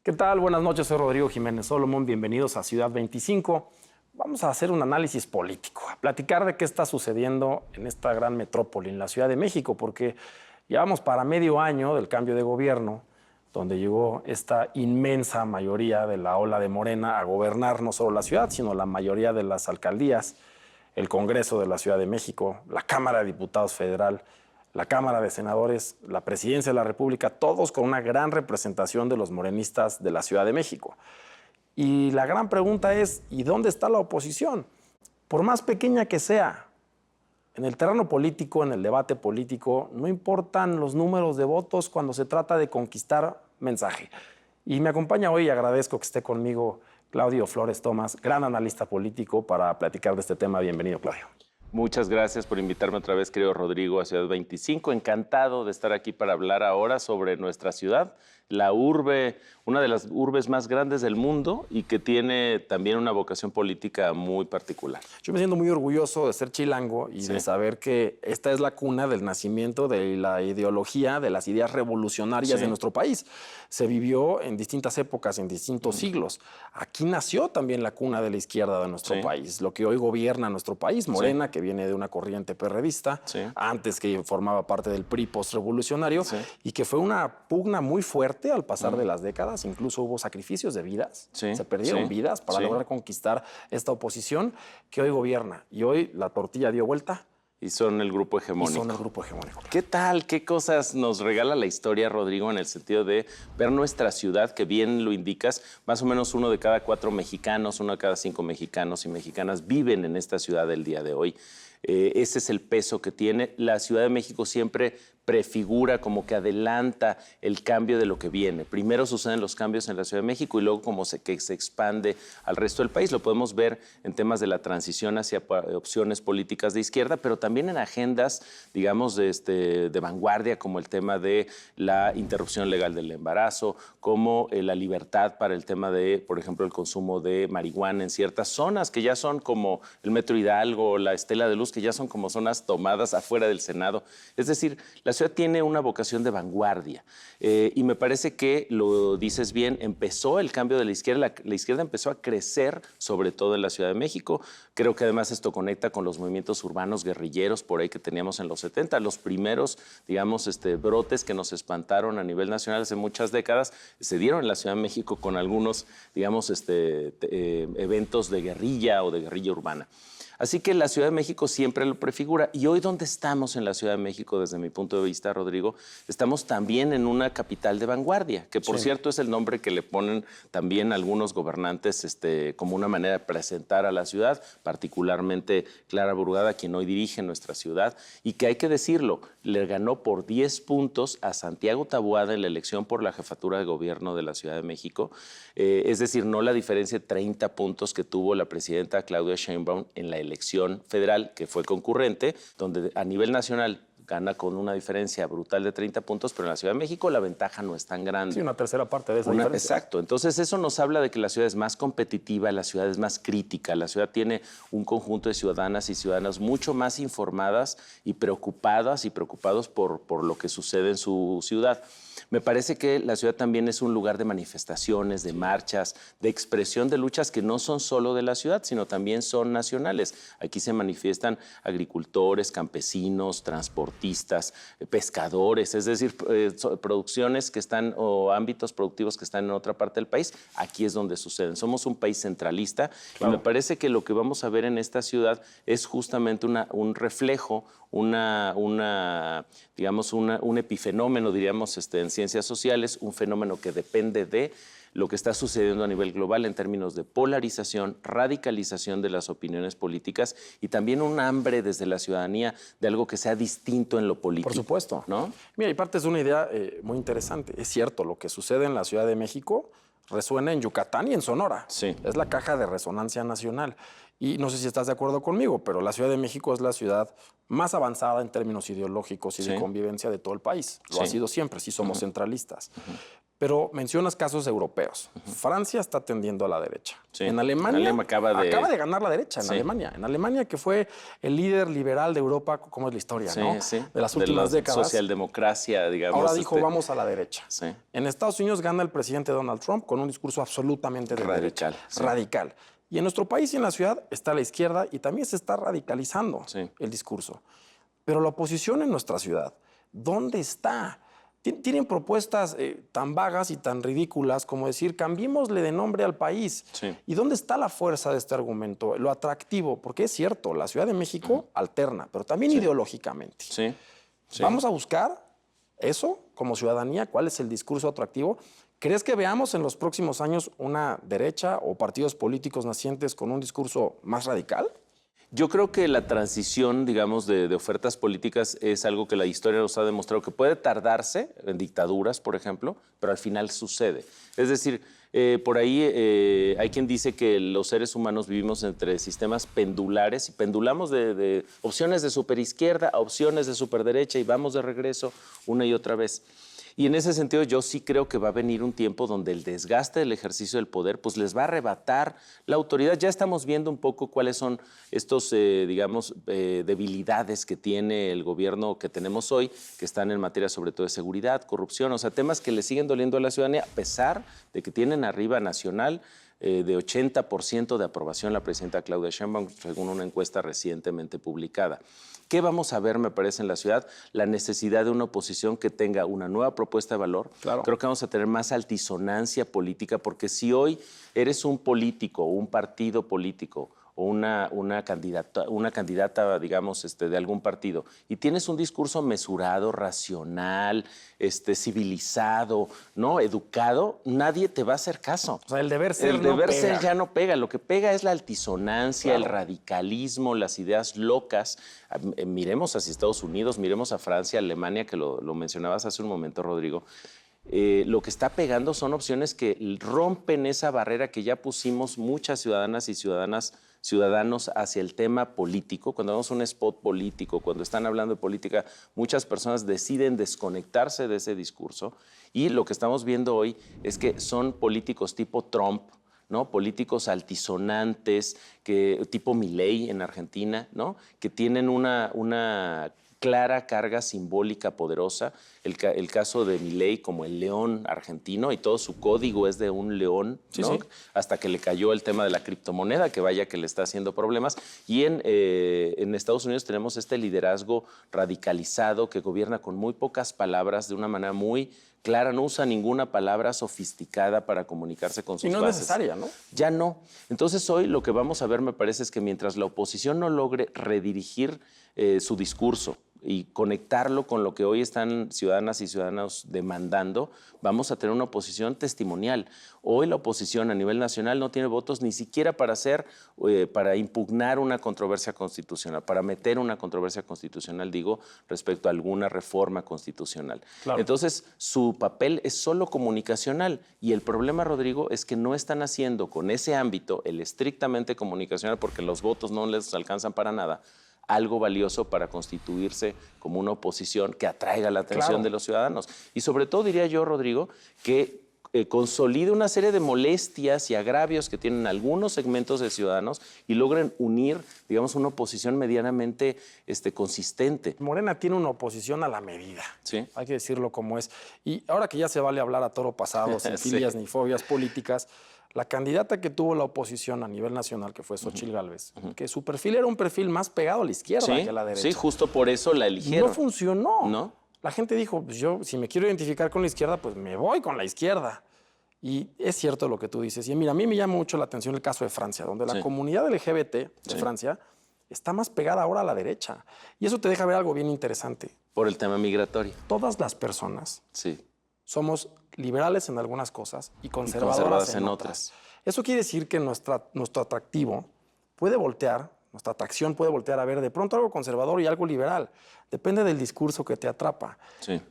¿Qué tal? Buenas noches, soy Rodrigo Jiménez Solomón. Bienvenidos a Ciudad 25. Vamos a hacer un análisis político, a platicar de qué está sucediendo en esta gran metrópoli, en la Ciudad de México, porque llevamos para medio año del cambio de gobierno, donde llegó esta inmensa mayoría de la ola de Morena a gobernar no solo la ciudad, sino la mayoría de las alcaldías, el Congreso de la Ciudad de México, la Cámara de Diputados Federal, la Cámara de Senadores, la Presidencia de la República, todos con una gran representación de los morenistas de la Ciudad de México. Y la gran pregunta es, ¿y dónde está la oposición? Por más pequeña que sea, en el terreno político, en el debate político, no importan los números de votos cuando se trata de conquistar mensaje. Y me acompaña hoy, y agradezco que esté conmigo, Claudio Flores Tomás, gran analista político, para platicar de este tema. Bienvenido, Claudio. Muchas gracias por invitarme otra vez, querido Rodrigo, a Ciudad 25. Encantado de estar aquí para hablar ahora sobre nuestra ciudad, la urbe, una de las urbes más grandes del mundo y que tiene también una vocación política muy particular. Yo me siento muy orgulloso de ser chilango y de saber que esta es la cuna del nacimiento de la ideología, de las ideas revolucionarias de nuestro país. Se vivió en distintas épocas, en distintos siglos. Aquí nació también la cuna de la izquierda de nuestro país, lo que hoy gobierna nuestro país, Morena, que viene de una corriente perredista, antes que formaba parte del PRI postrevolucionario, y que fue una pugna muy fuerte al pasar de las décadas. Incluso hubo sacrificios de vidas, se perdieron vidas para lograr conquistar esta oposición que hoy gobierna. Y hoy la tortilla dio vuelta. Y son el grupo hegemónico. Y son el grupo hegemónico. ¿Qué tal? ¿Qué cosas nos regala la historia, Rodrigo, en el sentido de ver nuestra ciudad, que bien lo indicas, más o menos 1 de cada 4 mexicanos, 1 de cada 5 mexicanos y mexicanas viven en esta ciudad el día de hoy? Ese es el peso que tiene. La Ciudad de México siempre prefigura, como que adelanta el cambio de lo que viene. Primero suceden los cambios en la Ciudad de México y luego que se expande al resto del país. Lo podemos ver en temas de la transición hacia opciones políticas de izquierda, pero también en agendas, digamos, de vanguardia, como el tema de la interrupción legal del embarazo, como la libertad para el tema de, por ejemplo, el consumo de marihuana en ciertas zonas que ya son como el Metro Hidalgo, la Estela de Luz, que ya son como zonas tomadas afuera del Senado. Es decir, la ciudad tiene una vocación de vanguardia y me parece que, lo dices bien, empezó el cambio de la izquierda. La izquierda empezó a crecer, sobre todo en la Ciudad de México. Creo que además esto conecta con los movimientos urbanos guerrilleros por ahí que teníamos en los 70. Los primeros, digamos, brotes que nos espantaron a nivel nacional hace muchas décadas se dieron en la Ciudad de México con algunos, digamos, eventos de guerrilla o de guerrilla urbana. Así que la Ciudad de México siempre lo prefigura. Y hoy, ¿dónde estamos en la Ciudad de México? Desde mi punto de vista, Rodrigo, estamos también en una capital de vanguardia, que por cierto es el nombre que le ponen también algunos gobernantes como una manera de presentar a la ciudad, particularmente Clara Burgada, quien hoy dirige nuestra ciudad, y que hay que decirlo, le ganó por 10 puntos a Santiago Taboada en la elección por la jefatura de gobierno de la Ciudad de México. Es decir, no la diferencia de 30 puntos que tuvo la presidenta Claudia Sheinbaum en la elección federal, que fue concurrente, donde a nivel nacional gana con una diferencia brutal de 30 puntos, pero en la Ciudad de México la ventaja no es tan grande. Sí, una tercera parte de esa diferencia. Exacto. Entonces eso nos habla de que la ciudad es más competitiva, la ciudad es más crítica, la ciudad tiene un conjunto de ciudadanas y ciudadanos mucho más informadas y preocupadas y preocupados por lo que sucede en su ciudad. Me parece que la ciudad también es un lugar de manifestaciones, de marchas, de expresión de luchas que no son solo de la ciudad, sino también son nacionales. Aquí se manifiestan agricultores, campesinos, transportistas, pescadores, es decir, producciones que están o ámbitos productivos que están en otra parte del país. Aquí es donde suceden. Somos un país centralista y me parece que lo que vamos a ver en esta ciudad es justamente un reflejo, digamos, un epifenómeno, diríamos, en ciencias sociales, un fenómeno que depende de lo que está sucediendo a nivel global en términos de polarización, radicalización de las opiniones políticas y también un hambre desde la ciudadanía de algo que sea distinto en lo político. Por supuesto. ¿No? Mira, y parte es una idea muy interesante. Es cierto, lo que sucede en la Ciudad de México resuena en Yucatán y en Sonora. Sí. Es la caja de resonancia nacional. Y no sé si estás de acuerdo conmigo, pero la Ciudad de México es la ciudad más avanzada en términos ideológicos y de convivencia de todo el país. Lo ha sido siempre, sí somos centralistas. Pero mencionas casos europeos. Francia está tendiendo a la derecha. Sí. En Alemania acaba de ganar la derecha, en Alemania. En Alemania, que fue el líder liberal de Europa, como es la historia, ¿no? De las últimas décadas. Socialdemocracia, digamos. Ahora dijo, vamos a la derecha. Sí. En Estados Unidos gana el presidente Donald Trump con un discurso absolutamente de radical. derecha. Sí. Radical. Y en nuestro país y en la ciudad está la izquierda y también se está radicalizando el discurso. Pero la oposición en nuestra ciudad, ¿dónde está? Tienen propuestas tan vagas y tan ridículas como decir, cambiémosle de nombre al país. Sí. ¿Y dónde está la fuerza de este argumento? Lo atractivo, porque es cierto, la Ciudad de México alterna, pero también ideológicamente. Sí. Vamos a buscar eso como ciudadanía, cuál es el discurso atractivo. ¿Crees que veamos en los próximos años una derecha o partidos políticos nacientes con un discurso más radical? Yo creo que la transición, digamos, de ofertas políticas es algo que la historia nos ha demostrado que puede tardarse en dictaduras, por ejemplo, pero al final sucede. Es decir, por ahí hay quien dice que los seres humanos vivimos entre sistemas pendulares y pendulamos de opciones de superizquierda a opciones de superderecha y vamos de regreso una y otra vez. Y en ese sentido yo sí creo que va a venir un tiempo donde el desgaste del ejercicio del poder pues les va a arrebatar la autoridad. Ya estamos viendo un poco cuáles son estos, debilidades que tiene el gobierno que tenemos hoy, que están en materia sobre todo de seguridad, corrupción, o sea, temas que le siguen doliendo a la ciudadanía, a pesar de que tienen arriba nacional de 80% de aprobación la presidenta Claudia Sheinbaum, según una encuesta recientemente publicada. ¿Qué vamos a ver, me parece, en la ciudad? La necesidad de una oposición que tenga una nueva propuesta de valor. Claro. Creo que vamos a tener más altisonancia política, porque si hoy eres un político o un partido político o una candidata, digamos, de algún partido, y tienes un discurso mesurado, racional, civilizado, ¿no? Educado, nadie te va a hacer caso. O sea, el deber ser El deber ser ya no pega. Lo que pega es la altisonancia, el radicalismo, las ideas locas. Miremos hacia Estados Unidos, miremos a Francia, Alemania, que lo mencionabas hace un momento, Rodrigo. Lo que está pegando son opciones que rompen esa barrera que ya pusimos muchas ciudadanas y ciudadanos hacia el tema político. Cuando vemos un spot político, cuando están hablando de política, muchas personas deciden desconectarse de ese discurso. Y lo que estamos viendo hoy es que son políticos tipo Trump, ¿no? Políticos altisonantes, tipo Milei en Argentina, ¿no? Que tienen una clara carga simbólica poderosa. El caso de Milei como el león argentino, y todo su código es de un león, ¿no? Sí. Hasta que le cayó el tema de la criptomoneda, que vaya que le está haciendo problemas. Y en Estados Unidos tenemos este liderazgo radicalizado que gobierna con muy pocas palabras, de una manera muy clara, no usa ninguna palabra sofisticada para comunicarse con sus bases. Y no es necesaria, ¿no? Ya no. Entonces hoy lo que vamos a ver, me parece, es que mientras la oposición no logre redirigir su discurso y conectarlo con lo que hoy están ciudadanas y ciudadanos demandando, vamos a tener una oposición testimonial. Hoy la oposición a nivel nacional no tiene votos ni siquiera para impugnar una controversia constitucional, para meter una controversia constitucional, digo, respecto a alguna reforma constitucional. Claro. Entonces, su papel es solo comunicacional, y el problema, Rodrigo, es que no están haciendo con ese ámbito, el estrictamente comunicacional, porque los votos no les alcanzan para nada, algo valioso para constituirse como una oposición que atraiga la atención de los ciudadanos. Y sobre todo, diría yo, Rodrigo, que consolide una serie de molestias y agravios que tienen algunos segmentos de ciudadanos y logren unir, digamos, una oposición medianamente consistente. Morena tiene una oposición a la medida. Sí. Hay que decirlo como es. Y ahora que ya se vale hablar a toro pasado, sin filias ni fobias políticas, la candidata que tuvo la oposición a nivel nacional, que fue Xóchitl Gálvez, que su perfil era un perfil más pegado a la izquierda que a la derecha. Sí, justo por eso la eligieron. No funcionó. ¿No? La gente dijo, pues yo, si me quiero identificar con la izquierda, pues me voy con la izquierda. Y es cierto lo que tú dices. Y mira, a mí me llama mucho la atención el caso de Francia, donde la comunidad LGBT de Francia está más pegada ahora a la derecha. Y eso te deja ver algo bien interesante. Por el tema migratorio. Todas las personas Sí. somos liberales en algunas cosas y conservadoras en otras. Eso quiere decir que nuestro atractivo puede voltear, nuestra atracción puede voltear a ver de pronto algo conservador y algo liberal. Depende del discurso que te atrapa. Sí.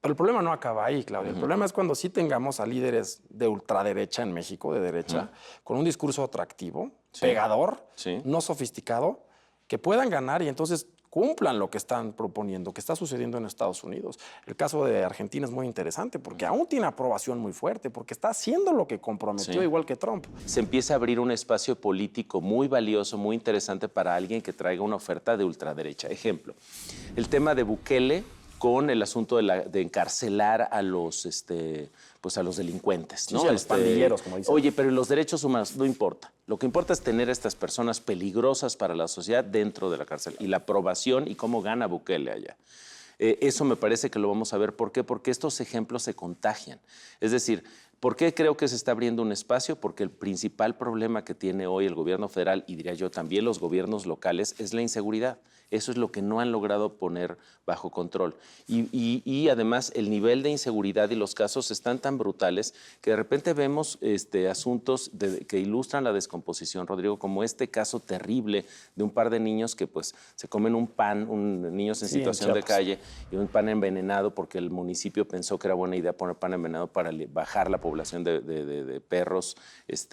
Pero el problema no acaba ahí, Claudia. El problema es cuando sí tengamos a líderes de ultraderecha en México, de derecha, con un discurso atractivo, pegador, no sofisticado, que puedan ganar y entonces cumplan lo que están proponiendo, que está sucediendo en Estados Unidos. El caso de Argentina es muy interesante porque aún tiene aprobación muy fuerte, porque está haciendo lo que comprometió, igual que Trump. Se empieza a abrir un espacio político muy valioso, muy interesante para alguien que traiga una oferta de ultraderecha. Ejemplo, el tema de Bukele con el asunto de encarcelar a los, pues a los delincuentes, ¿no? Sí, a los pandilleros, como dicen. Oye, pero los derechos humanos no importa. Lo que importa es tener a estas personas peligrosas para la sociedad dentro de la cárcel y la aprobación y cómo gana Bukele allá. Eso me parece que lo vamos a ver. ¿Por qué? Porque estos ejemplos se contagian. Es decir, ¿por qué creo que se está abriendo un espacio? Porque el principal problema que tiene hoy el gobierno federal, y diría yo también los gobiernos locales, es la inseguridad. Eso es lo que no han logrado poner bajo control. Y además el nivel de inseguridad y los casos están tan brutales que de repente vemos asuntos que ilustran la descomposición, Rodrigo, como este caso terrible de un par de niños que pues se comen un pan, niños en situación de calle, y un pan envenenado porque el municipio pensó que era buena idea poner pan envenenado para bajar la población de perros,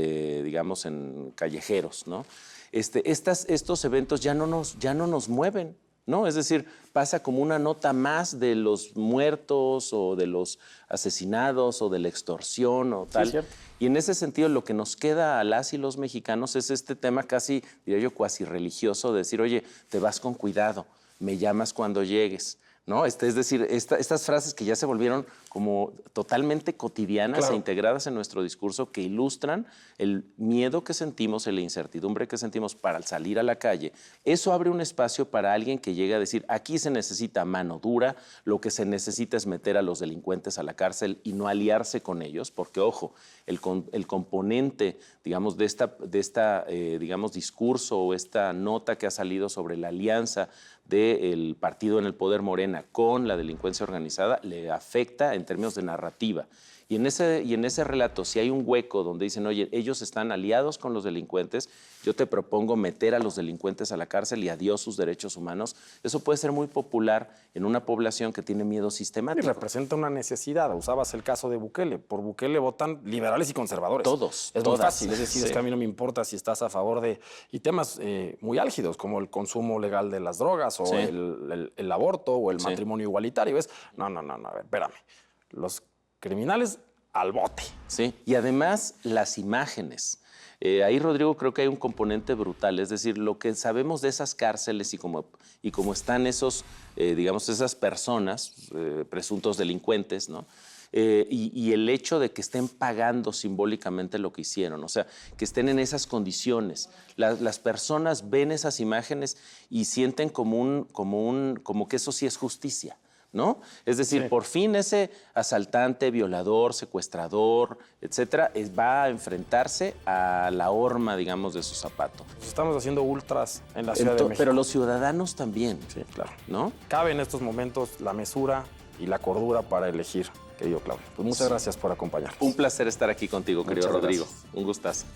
digamos, en callejeros, ¿no? Estos eventos ya no nos mueven, ¿no? Es decir, pasa como una nota más de los muertos o de los asesinados o de la extorsión o tal. Sí, y en ese sentido lo que nos queda a las y los mexicanos es este tema casi, diría yo, cuasi religioso de decir, oye, te vas con cuidado, me llamas cuando llegues, ¿no? Es decir, estas frases que ya se volvieron como totalmente cotidianas e integradas en nuestro discurso que ilustran el miedo que sentimos, la incertidumbre que sentimos para salir a la calle. Eso abre un espacio para alguien que llegue a decir, aquí se necesita mano dura, lo que se necesita es meter a los delincuentes a la cárcel y no aliarse con ellos, porque, ojo, el componente, digamos, de esta digamos, discurso o esta nota que ha salido sobre la alianza del partido en el poder Morena con la delincuencia organizada le afecta en términos de narrativa. Y en ese relato, si hay un hueco donde dicen, oye, ellos están aliados con los delincuentes, yo te propongo meter a los delincuentes a la cárcel y adiós sus derechos humanos, eso puede ser muy popular en una población que tiene miedo sistemático. Y representa una necesidad. Usabas el caso de Bukele. Por Bukele votan liberales y conservadores. Todos. Es muy fácil. Es decir, sí. Es que a mí no me importa si estás a favor de... Y temas muy álgidos, como el consumo legal de las drogas o el aborto o el matrimonio igualitario. No, a ver, espérame. Los criminales al bote. Sí, y además las imágenes. Ahí, Rodrigo, creo que hay un componente brutal, es decir, lo que sabemos de esas cárceles y cómo están esos, digamos, esas personas, presuntos delincuentes, ¿no? Y el hecho de que estén pagando simbólicamente lo que hicieron, o sea, que estén en esas condiciones. Las personas ven esas imágenes y sienten como que eso sí es justicia, ¿no? Es decir, por fin ese asaltante, violador, secuestrador, etcétera, va a enfrentarse a la horma, digamos, de su zapato. Estamos haciendo ultras en la Ciudad de México. Pero los ciudadanos también. Sí, claro. ¿No? Cabe en estos momentos la mesura y la cordura para elegir, querido Claudio. Pues muchas gracias por acompañarnos. Un placer estar aquí contigo, querido Rodrigo. Un gustazo.